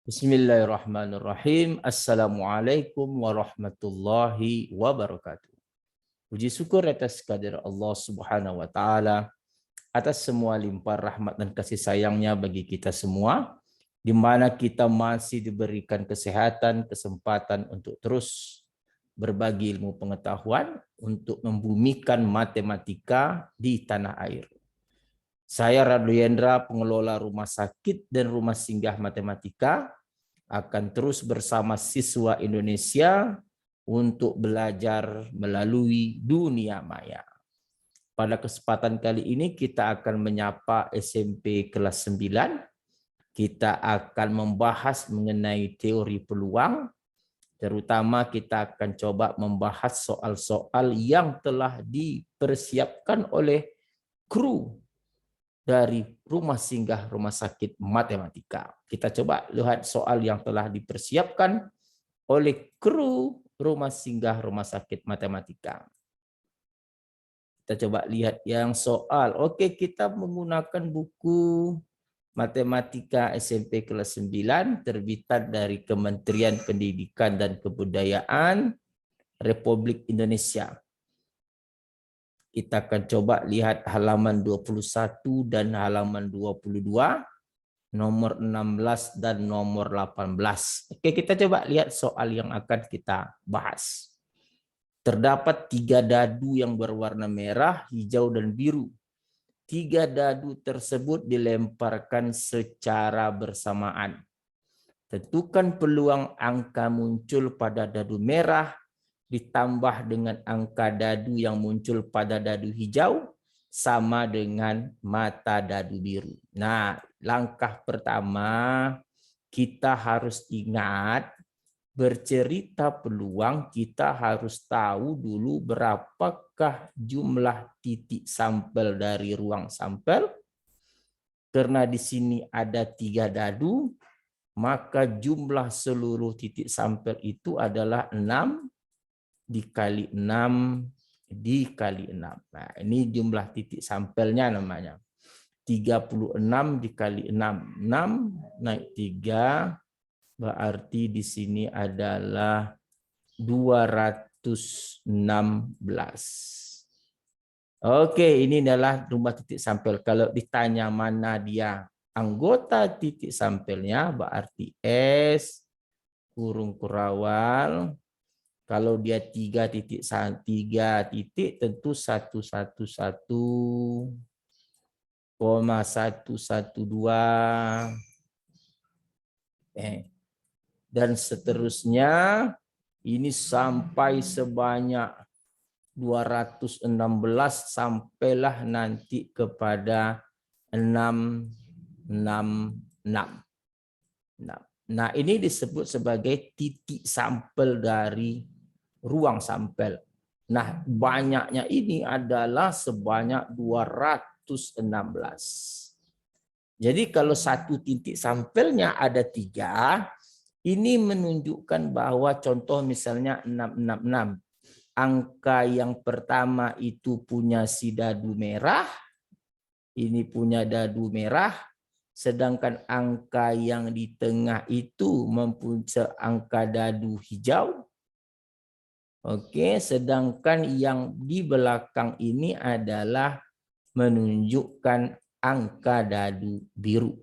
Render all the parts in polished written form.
Bismillahirrahmanirrahim. Assalamualaikum warahmatullahi wabarakatuh. Puji syukur atas kehadirat Allah Subhanahu wa taala atas semua limpah rahmat dan kasih sayangnya bagi kita semua, di mana kita masih diberikan kesehatan, kesempatan untuk terus berbagi ilmu pengetahuan untuk membumikan matematika di tanah air. Saya Radu Yendra, pengelola rumah sakit dan rumah singgah matematika, akan terus bersama siswa Indonesia untuk belajar melalui dunia maya. Pada kesempatan kali ini kita akan menyapa SMP kelas 9. Kita akan membahas mengenai teori peluang. Terutama kita akan coba membahas soal-soal yang telah dipersiapkan oleh kru dari rumah singgah rumah sakit matematika. Kita coba lihat soal yang telah dipersiapkan oleh kru rumah singgah rumah sakit matematika. Kita coba lihat yang soal. Oke, kita menggunakan buku Matematika SMP kelas 9 terbitan dari Kementerian Pendidikan dan Kebudayaan Republik Indonesia. Kita akan coba lihat halaman 21 dan halaman 22, nomor 16 dan nomor 18. Oke, kita coba lihat soal yang akan kita bahas. Terdapat 3 dadu yang berwarna merah, hijau, dan biru. 3 dadu tersebut dilemparkan secara bersamaan. Tentukan peluang angka muncul pada dadu merah ditambah dengan angka dadu yang muncul pada dadu hijau sama dengan mata dadu biru. Nah, langkah pertama kita harus ingat, bercerita peluang kita harus tahu dulu berapakah jumlah titik sampel dari ruang sampel. Karena di sini ada 3 dadu, maka jumlah seluruh titik sampel itu adalah 6 dikali 6 dikali 6. Nah, ini jumlah titik sampelnya namanya. 36 dikali 6. 6 naik 3 berarti di sini adalah 216. Oke, ini adalah jumlah titik sampel. Kalau ditanya mana dia anggota titik sampelnya, berarti S kurung kurawal. Kalau dia 3 titik tentu 111,112 dan seterusnya, ini sampai sebanyak 216 sampailah nanti kepada 666. Nah, ini disebut sebagai titik sampel dari ruang sampel. Nah, banyaknya ini adalah sebanyak 216. Jadi kalau satu titik sampelnya ada 3, ini menunjukkan bahwa contoh misalnya 666. Angka yang pertama itu punya si dadu merah, ini punya dadu merah, sedangkan angka yang di tengah itu mempunyai angka dadu hijau. Oke, sedangkan yang di belakang ini adalah menunjukkan angka dadu biru.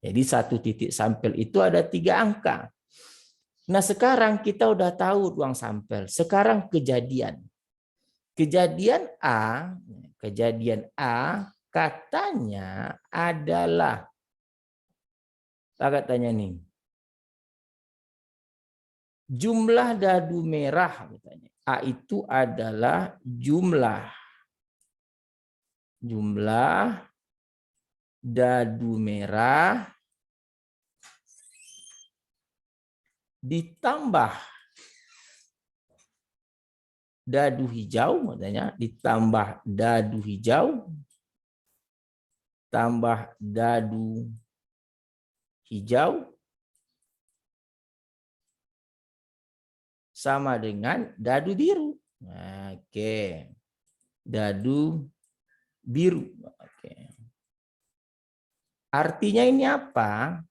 Jadi satu titik sampel itu ada 3 angka. Nah, sekarang kita udah tahu ruang sampel. Sekarang kejadian. Kejadian A katanya adalah, apa katanya nih? Jumlah dadu merah katanya. A itu adalah jumlah dadu merah ditambah dadu hijau, katanya ditambah dadu hijau tambah dadu hijau sama dengan dadu biru. Oke. Dadu biru. Oke. Artinya ini apa?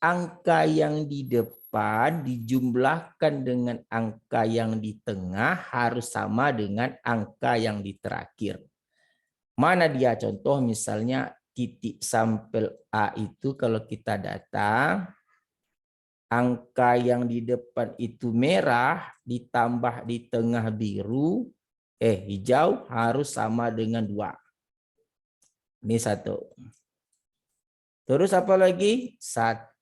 angka yang di depan dijumlahkan dengan angka yang di tengah harus sama dengan angka yang di terakhir. Mana dia contoh misalnya titik sampel A itu kalau kita datang, angka yang di depan itu merah ditambah di tengah biru, hijau harus sama dengan 2. Ini 1. Terus apa lagi? 1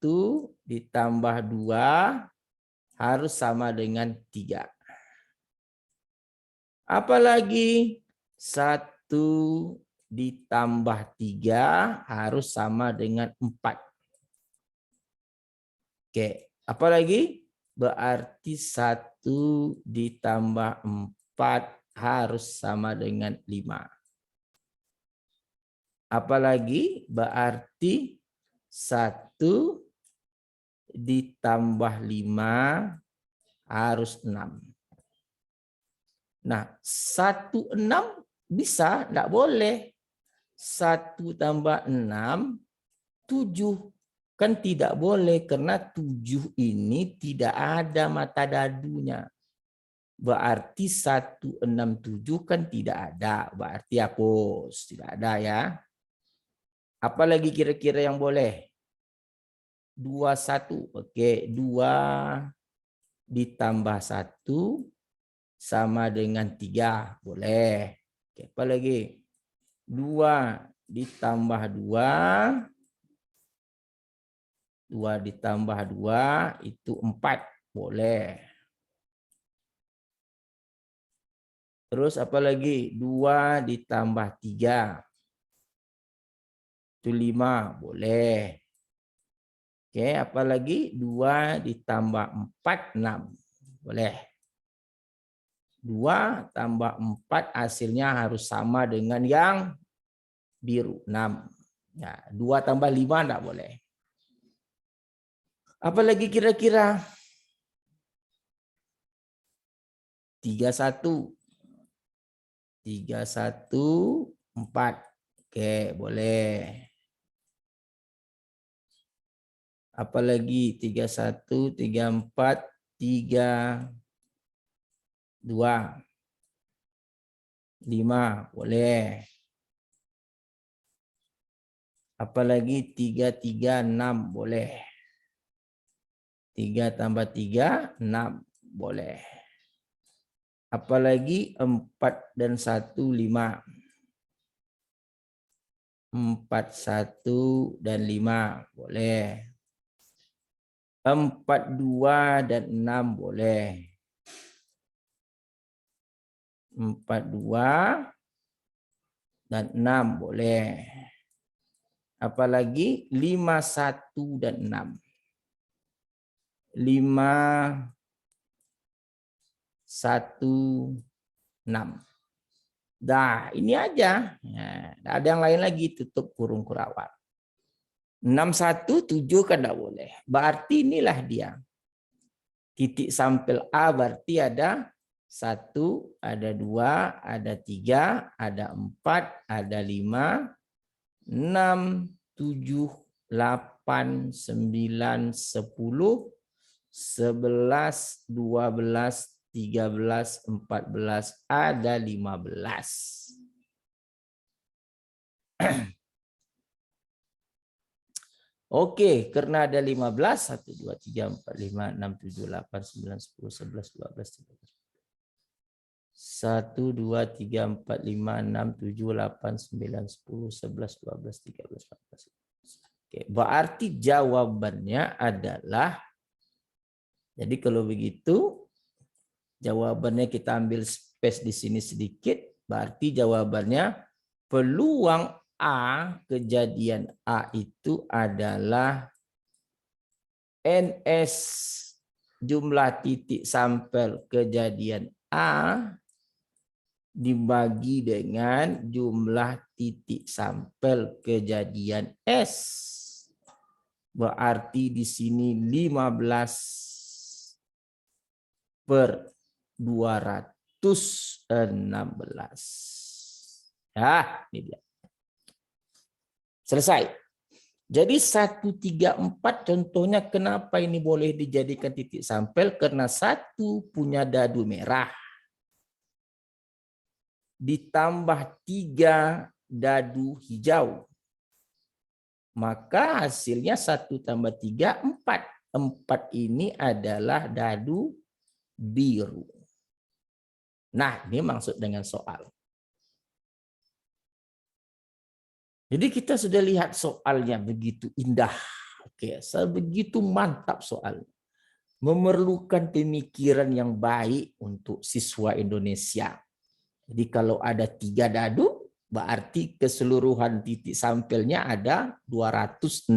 ditambah 2 harus sama dengan 3. Apalagi 1 ditambah 3 harus sama dengan 4. Oke, apalagi? Berarti 1 ditambah 4 harus sama dengan 5. Apalagi? Berarti 1 ditambah 5 harus 6. Nah, 1, 6 bisa, enggak boleh. 1 tambah 6, 7. Kan tidak boleh karena 7 ini tidak ada mata dadunya. Berarti 167 kan tidak ada. Berarti hapus, tidak ada ya. Apalagi kira-kira yang boleh? 21. Oke, 2 ditambah 1 sama dengan 3. Boleh. Oke, apa lagi? 2 ditambah 2. 2 ditambah 2 itu 4. Boleh. Terus apa lagi? 2 ditambah 3. Itu 5. Boleh. Oke, apalagi 2 ditambah 4, 6. Boleh. 2 tambah 4 hasilnya harus sama dengan yang biru, 6. Ya, 2 tambah 5 enggak boleh. Apalagi kira-kira? 31. 31, 4. Oke, boleh. Apalagi 31, 34, 3, 2, 5. Boleh. Apalagi 3, 3, 6. Boleh. 3 tambah 3, 6. Boleh. Apalagi 4 dan 1, 5. 4, 1 dan 5. Boleh. 4, 2 dan 6. Boleh. 4, 2 dan 6. Boleh. Apalagi 5, 1 dan 6. 5, 1, 6. Dah, ini aja. Nah, ada yang lain lagi, tutup kurung kurawat. 6, 1, 7 kan tidak boleh. Berarti inilah dia. Titik sampel A berarti ada 1, ada 2, ada 3, ada 4, ada 5, 6, 7, 8, 9, 10, 11, 12, 13, 14, ada 15. Oke, karena ada 15, 1, 2, 3, 4, 5, 6, 7, 8, 9, 10, 11, 12, 13. 1, 2, 3, 4, 5, 6, 7, 8, 9, 10, 11, 12, 13, 14. Oke, berarti jawabannya adalah, jadi kalau begitu, jawabannya kita ambil space di sini sedikit, berarti jawabannya peluang A, kejadian A itu adalah NS jumlah titik sampel kejadian A dibagi dengan jumlah titik sampel kejadian S. Berarti di sini 15 per 216. Ya, ini dia. Selesai. Jadi 134 contohnya kenapa ini boleh dijadikan titik sampel? Karena 1 punya dadu merah. Ditambah 3 dadu hijau. Maka hasilnya 1 tambah 3, 4. 4 ini adalah dadu biru. Nah, ini maksud dengan soal. Jadi kita sudah lihat soalnya begitu indah. Oke, sebegitu mantap soal. Memerlukan pemikiran yang baik untuk siswa Indonesia. Jadi kalau ada 3 dadu, berarti keseluruhan titik sampelnya ada 216.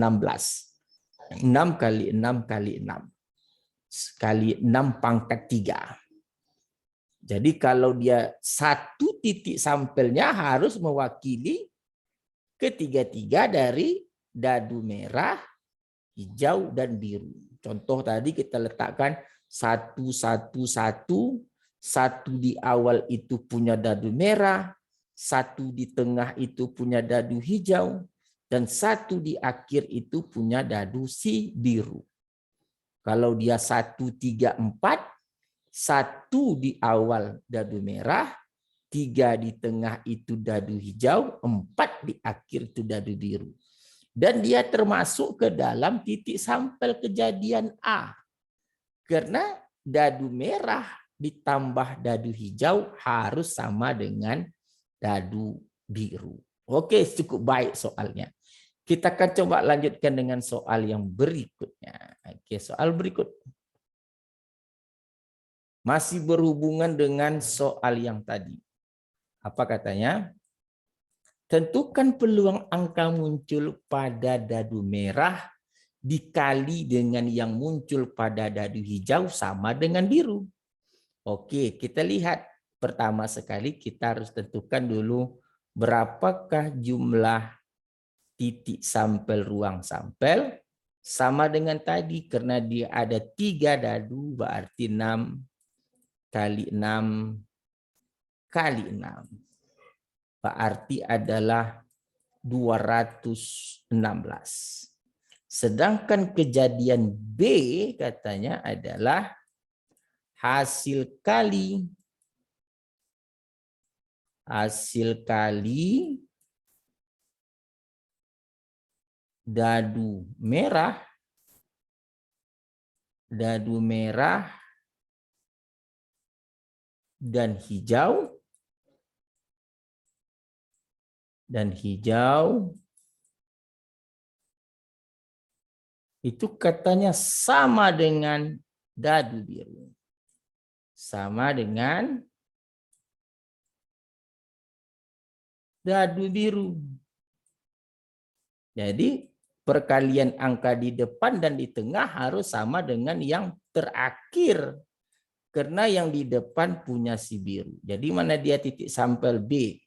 6 kali 6 kali 6. Kali 6 pangkat 3. Jadi kalau dia 1 titik sampelnya harus mewakili ketiga-tiga dari dadu merah, hijau, dan biru. Contoh tadi kita letakkan 1, 1, 1. 1 di awal itu punya dadu merah, 1 di tengah itu punya dadu hijau, dan 1 di akhir itu punya dadu si biru. Kalau dia 1, 3, 4, 1 di awal dadu merah, 3 di tengah itu dadu hijau, 4 di akhir itu dadu biru. Dan dia termasuk ke dalam titik sampel kejadian A. Karena dadu merah ditambah dadu hijau harus sama dengan dadu biru. Oke, cukup baik soalnya. Kita akan coba lanjutkan dengan soal yang berikutnya. Oke, soal berikut. Masih berhubungan dengan soal yang tadi. Apa katanya? Tentukan peluang angka muncul pada dadu merah dikali dengan yang muncul pada dadu hijau sama dengan biru. Oke, kita lihat. Pertama sekali kita harus tentukan dulu berapakah jumlah titik sampel ruang sampel. Sama dengan tadi, karena dia ada 3 dadu, berarti 6 kali 6 kali 6. Berarti adalah 216. Sedangkan kejadian B katanya adalah hasil kali dadu merah dan hijau itu katanya sama dengan dadu biru. Sama dengan dadu biru. Jadi perkalian angka di depan dan di tengah harus sama dengan yang terakhir. Karena yang di depan punya si biru. Jadi mana dia titik sampel B?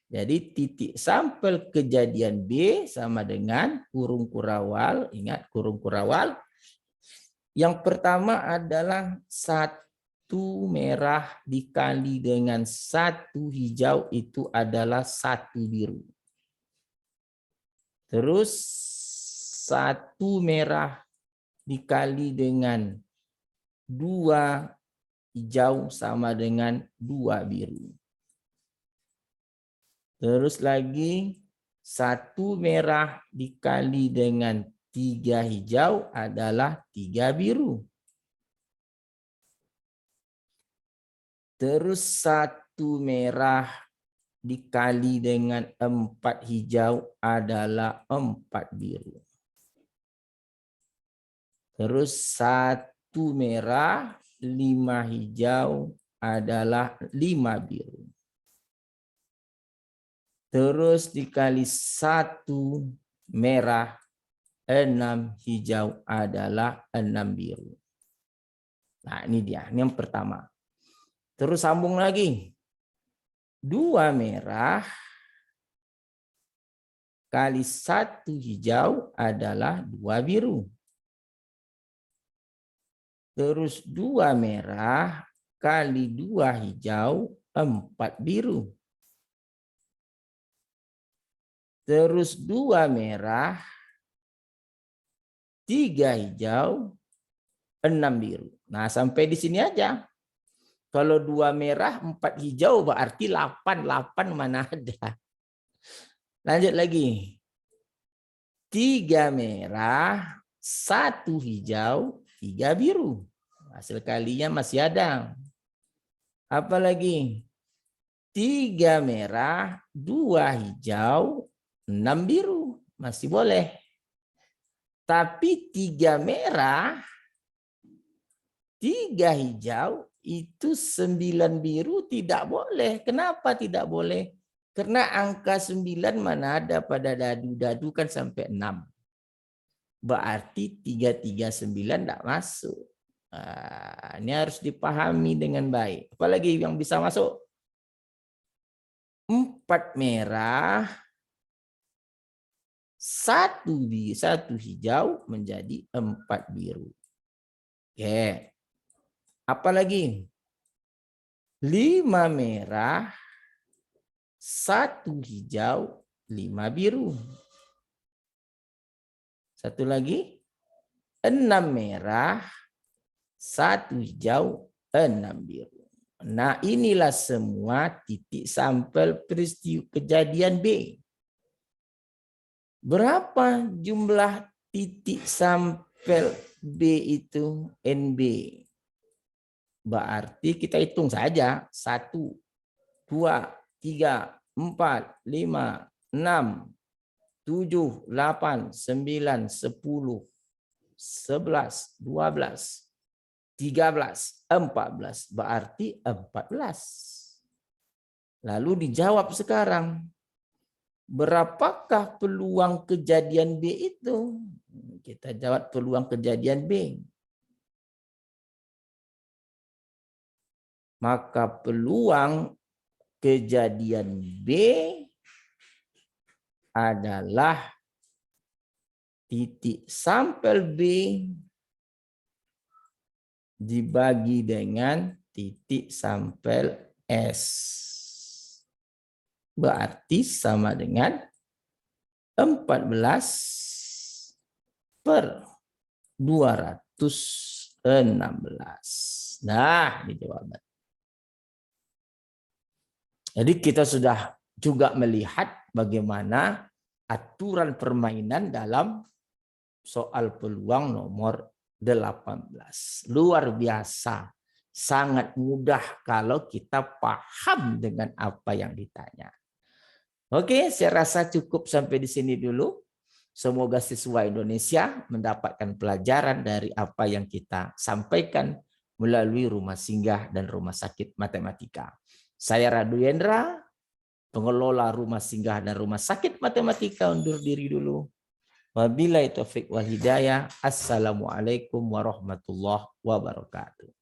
Jadi titik sampel kejadian B sama dengan kurung kurawal. Ingat kurung kurawal. Yang pertama adalah 1 merah dikali dengan 1 hijau itu adalah 1 biru. Terus 1 merah dikali dengan 2 hijau sama dengan 2 biru. Terus lagi 1 merah dikali dengan 3 hijau adalah 3 biru. Terus 1 merah dikali dengan 4 hijau adalah 4 biru. Terus 1 merah, 5 hijau adalah 5 biru. Terus dikali 1 merah, 6 hijau adalah 6 biru. Nah ini dia, ini yang pertama. Terus sambung lagi. 2 merah kali 1 hijau adalah 2 biru. Terus 2 merah kali 2 hijau 4 biru. Terus 2 merah 3 hijau, 6 biru. Nah, sampai di sini aja. Kalau 2 merah, 4 hijau berarti 8. 8 mana ada. Lanjut lagi. 3 merah, 1 hijau, 3 biru. Hasil kalinya masih ada. Apa lagi? 3 merah, 2 hijau, 6 biru. Masih boleh. Tapi 3 merah, 3 hijau, itu 9 biru tidak boleh. Kenapa tidak boleh? Karena angka 9 mana ada pada dadu. Dadu kan sampai 6. Berarti 339 tidak masuk. Nah, ini harus dipahami dengan baik. Apalagi yang bisa masuk? 4 merah, 1 hijau menjadi 4 biru. Oke. Apalagi? 5 merah, 1 hijau, 5 biru. Satu lagi. 6 merah, 1 hijau, 6 biru. Nah, inilah semua titik sampel peristiwa kejadian B. Berapa jumlah titik sampel B itu NB? Berarti kita hitung saja. 1, 2, 3, 4, 5, 6, 7, 8, 9, 10, 11, 12, 13, 14. Berarti 14. Lalu dijawab sekarang. Berapakah peluang kejadian B itu? Kita jawab peluang kejadian B. Maka peluang kejadian B adalah titik sampel B dibagi dengan titik sampel S. Berarti sama dengan 14/216. Nah, ini jawaban. Jadi kita sudah juga melihat bagaimana aturan permainan dalam soal peluang nomor 18. Luar biasa. Sangat mudah kalau kita paham dengan apa yang ditanya. Oke, saya rasa cukup sampai di sini dulu. Semoga siswa Indonesia mendapatkan pelajaran dari apa yang kita sampaikan melalui rumah singgah dan rumah sakit matematika. Saya Radu Yendra, pengelola rumah singgah dan rumah sakit matematika, undur diri dulu. Wabillahi taufiq wal hidayah. Assalamualaikum warahmatullahi wabarakatuh.